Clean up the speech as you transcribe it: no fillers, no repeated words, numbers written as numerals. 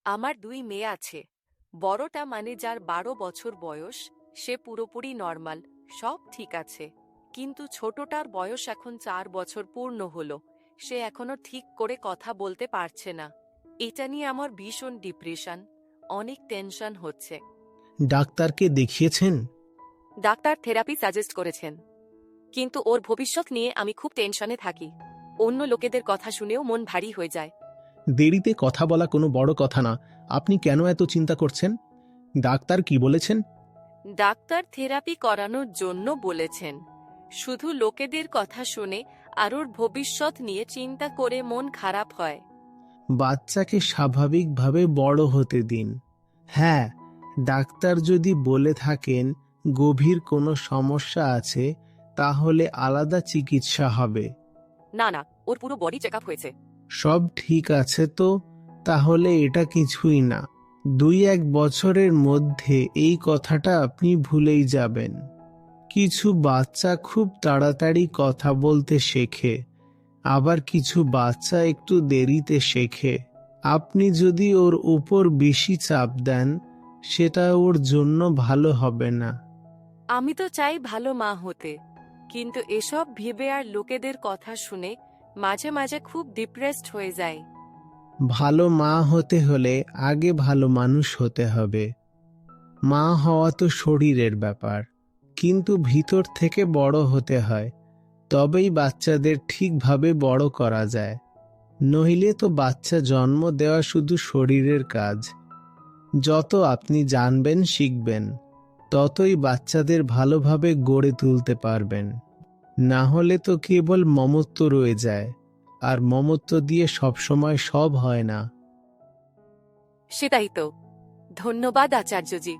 আমার 2 মেয়ে আছে। বড়টা মানে যার 12 বছর বয়স, সে পুরোপুরি নরমাল, সব ঠিক আছে। কিন্তু ছোটটার বয়স এখন 4 বছর পূর্ণ হলো, সে এখনো ঠিক করে কথা বলতে পারছে না। এটা নিয়ে আমার ভীষণ ডিপ্রেশন, অনেক টেনশন হচ্ছে। ডাক্তারকে দেখিয়েছেন? ডাক্তার থেরাপি সাজেস্ট করেছেন, কিন্তু ওর ভবিষ্যৎ নিয়ে আমি খুব টেনশনে থাকি। অন্য লোকেদের কথা শুনেও মন ভারী হয়ে যায়। দেরিতে কথা বলা কোনো বড় কথা না। আপনি কেন এত চিন্তা করছেন? ডাক্তার কি বলেছেন? ডাক্তার থেরাপি করানোর জন্য বলেছেন। শুধু লোকেদের কথা শুনে আর ওর ভবিষ্যৎ নিয়ে চিন্তা করে মন খারাপ হয়। বাচ্চাকে স্বাভাবিকভাবে বড় হতে দিন। হ্যাঁ, ডাক্তার যদি বলে থাকেন গভীর কোনো সমস্যা আছে, তাহলে আলাদা চিকিৎসা হবে। না না, ওর পুরো বডি চেক আপ হয়েছে। সব ঠিক আছে তো? তাহলে এটা কিছুই না। 2-1 বছরের মধ্যে এই কথাটা আপনি ভুলেই যাবেন। কিছু বাচ্চা খুব তাড়াতাড়ি কথা বলতে শেখে, আবার কিছু বাচ্চা একটু দেরিতে শেখে। আপনি যদি ওর উপর বেশি চাপ দেন, সেটা ওর জন্য ভালো হবে না। আমি তো চাই ভালো মা হতে, কিন্তু এসব ভেবে আর লোকেদের কথা শুনে মাঝে মাঝে খুব ডিপ্রেসড হয়ে যায়। ভালো মা হতে হলে আগে ভালো মানুষ হতে হবে। মা হওয়া তো শরীরের ব্যাপার, কিন্তু ভিতর থেকে বড় হতে হয়, তবেই বাচ্চাদের ঠিকভাবে বড় করা যায়। নইলে তো বাচ্চা জন্ম দেওয়া শুধু শরীরের কাজ। যত আপনি জানবেন শিখবেন, ততই বাচ্চাদের ভালোভাবে গড়ে তুলতে পারবেন। না হলে তো কেবল মমত্ব রয়ে যায়, আর মমত্ব দিয়ে সবসময় সব হয় না। সেটাই তো। ধন্যবাদ আচার্যজি।